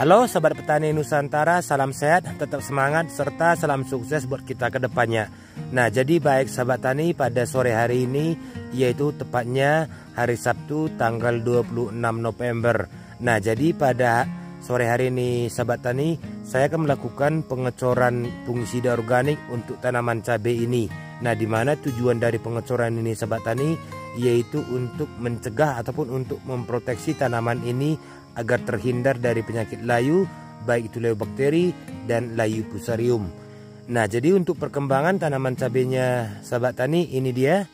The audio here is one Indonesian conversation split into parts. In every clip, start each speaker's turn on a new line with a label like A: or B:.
A: Halo Sobat Petani Nusantara, salam sehat, tetap semangat, serta salam sukses buat kita ke depannya. Nah, jadi baik Sobat Tani, pada sore hari ini, yaitu tepatnya hari Sabtu tanggal 26 November. Nah, jadi pada sore hari ini Sobat Tani, saya akan melakukan pengecoran fungisida organik untuk tanaman cabai ini. Nah, di mana tujuan dari pengecoran ini Sobat Tani, yaitu untuk mencegah ataupun untuk memproteksi tanaman ini agar terhindar dari penyakit layu, baik itu layu bakteri dan layu fusarium. Nah, jadi untuk perkembangan tanaman cabenya Sobat Tani, ini dia.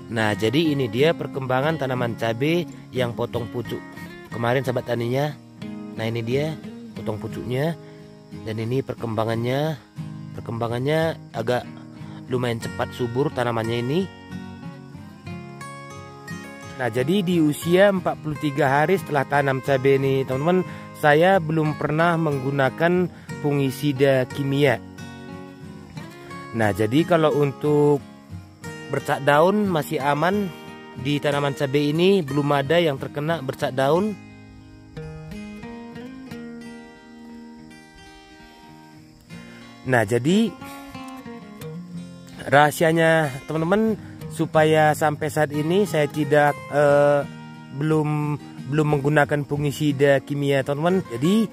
A: Nah, jadi ini dia perkembangan tanaman cabai yang potong pucuk kemarin Sobat Taninya. Nah, ini dia potong pucuknya, dan ini perkembangannya agak lumayan cepat subur tanamannya ini. Nah, jadi di usia 43 hari setelah tanam cabai ini teman-teman, saya belum pernah menggunakan fungisida kimia. Nah, jadi kalau untuk bercak daun masih aman di tanaman cabai ini, belum ada yang terkena bercak daun. Nah, jadi rahasianya teman-teman, supaya sampai saat ini saya tidak belum menggunakan fungisida kimia teman-teman. Jadi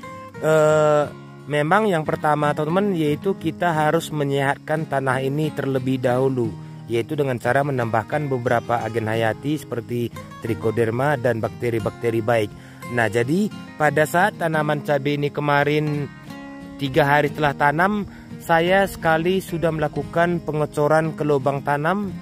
A: memang yang pertama teman-teman, yaitu kita harus menyehatkan tanah ini terlebih dahulu, yaitu dengan cara menambahkan beberapa agen hayati seperti trichoderma dan bakteri-bakteri baik. Nah, jadi pada saat tanaman cabai ini kemarin 3 hari setelah tanam, saya sekali sudah melakukan pengecoran ke lubang tanam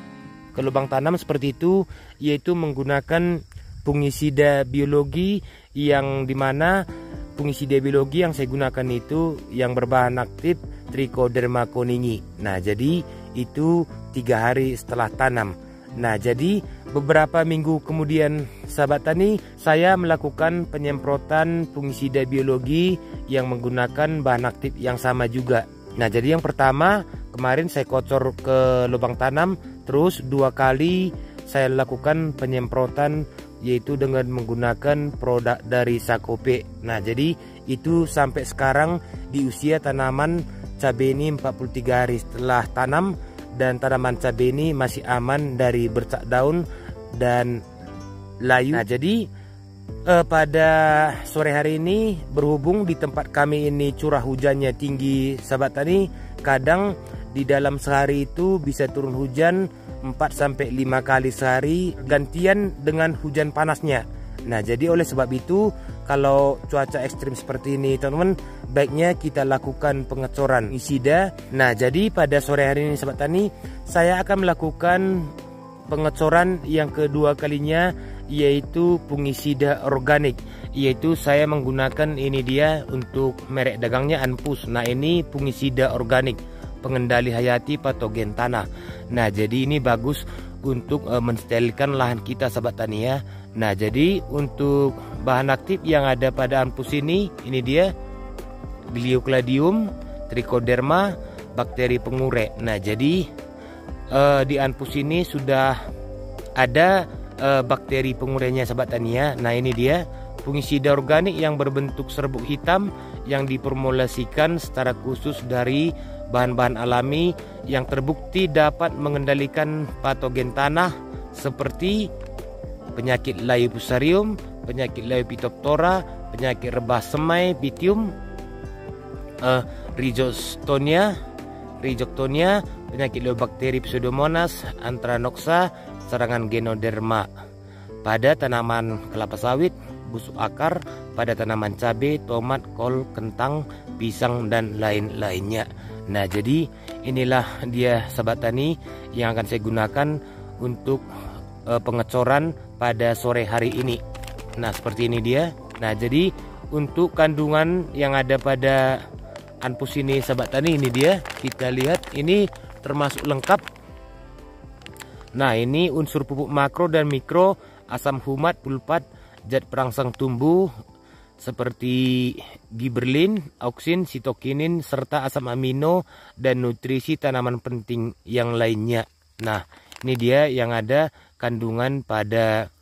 A: seperti itu, yaitu menggunakan fungisida biologi, yang dimana fungisida biologi yang saya gunakan itu yang berbahan aktif Trichoderma koningi. Nah, jadi itu 3 hari setelah tanam. Nah, jadi beberapa minggu kemudian Sahabat Tani, saya melakukan penyemprotan fungisida biologi yang menggunakan bahan aktif yang sama juga. Nah, jadi yang pertama kemarin saya kocor ke lubang tanam, terus 2 kali saya lakukan penyemprotan, yaitu dengan menggunakan produk dari Sakope. Nah, jadi itu sampai sekarang di usia tanaman cabai ini 43 hari setelah tanam, dan tanaman cabai ini masih aman dari bercak daun dan layu. Nah, jadi pada sore hari ini, berhubung di tempat kami ini curah hujannya tinggi Sahabat Tani, kadang di dalam sehari itu bisa turun hujan 4-5 kali sehari, gantian dengan hujan panasnya. Nah, jadi oleh sebab itu, kalau cuaca ekstrim seperti ini teman-teman, baiknya kita lakukan pengecoran fungisida. Nah, jadi pada sore hari ini Sobat Tani, saya akan melakukan pengecoran yang kedua kalinya, yaitu fungisida organik, yaitu saya menggunakan ini dia untuk merek dagangnya Anpus. Nah, ini fungisida organik pengendali hayati patogen tanah. Nah, jadi ini bagus untuk mensterilkan lahan kita Sobat Tani ya. Nah, jadi untuk bahan aktif yang ada pada Anpus ini dia Gliocladium, Trichoderma, bakteri pengure. Nah, jadi di Anpus ini sudah ada bakteri pengurenya Sobat Tani ya. Nah, ini dia Fungisida organik yang berbentuk serbuk hitam yang diformulasikan secara khusus dari bahan-bahan alami yang terbukti dapat mengendalikan patogen tanah seperti penyakit layu fusarium, penyakit layu Phytophthora, penyakit rebah semai Pythium, Rhizoctonia, penyakit layu bakteri Pseudomonas, Anthraconoxa, serangan Ganoderma pada tanaman kelapa sawit, busuk akar, pada tanaman cabai, tomat, kol, kentang, pisang, dan lain-lainnya. Nah, jadi inilah dia sahabat tani yang akan saya gunakan untuk pengecoran pada sore hari ini. Nah, seperti ini dia. Nah, jadi untuk kandungan yang ada pada Anpus ini sahabat tani, ini dia. Kita lihat ini termasuk lengkap. Nah, ini unsur pupuk makro dan mikro, asam humat, pulpat, zat perangsang tumbuh seperti giberlin, auksin, sitokinin, serta asam amino dan nutrisi tanaman penting yang lainnya. Nah, ini dia yang ada kandungan pada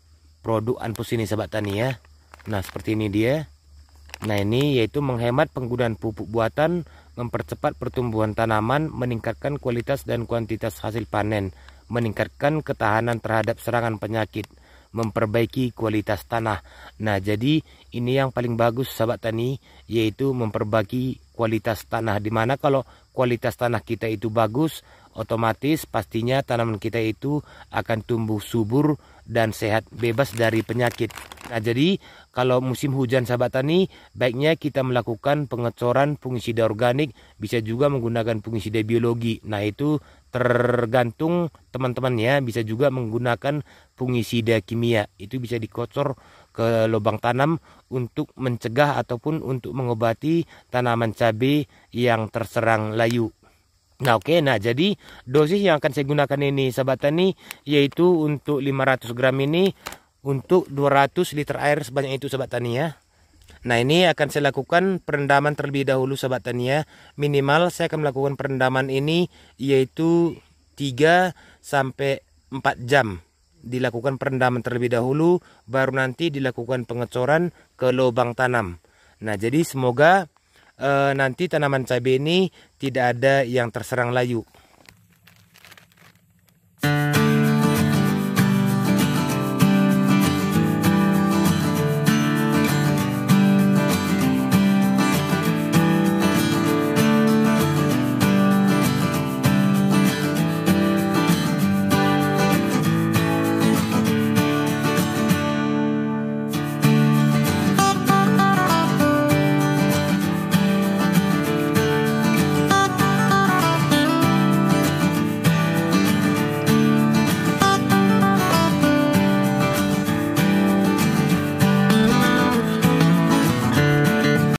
A: produk Anpus ini sahabat tani ya. Nah, seperti ini dia. Nah, ini yaitu menghemat penggunaan pupuk buatan, mempercepat pertumbuhan tanaman, meningkatkan kualitas dan kuantitas hasil panen, meningkatkan ketahanan terhadap serangan penyakit, memperbaiki kualitas tanah. Nah, jadi ini yang paling bagus sahabat tani, yaitu memperbaiki kualitas tanah. Dimana kalau kualitas tanah kita itu bagus, otomatis pastinya tanaman kita itu akan tumbuh subur dan sehat, bebas dari penyakit. Nah, jadi kalau musim hujan sahabat tani, baiknya kita melakukan pengecoran fungisida organik, bisa juga menggunakan fungisida biologi. Nah, itu tergantung teman-teman ya, bisa juga menggunakan fungisida kimia. Itu bisa dikocor ke lubang tanam untuk mencegah ataupun untuk mengobati tanaman cabai yang terserang layu. Nah, oke. Nah, jadi dosis yang akan saya gunakan ini sahabat tani, yaitu untuk 500 gram ini untuk 200 liter air sebanyak itu sahabat tani ya. Nah, ini akan saya lakukan perendaman terlebih dahulu sahabat tani ya. Minimal saya akan melakukan perendaman ini yaitu 3 sampai 4 jam. Dilakukan perendaman terlebih dahulu, baru nanti dilakukan pengecoran ke lubang tanam. Nah, jadi semoga nanti tanaman cabai ini tidak ada yang terserang layu.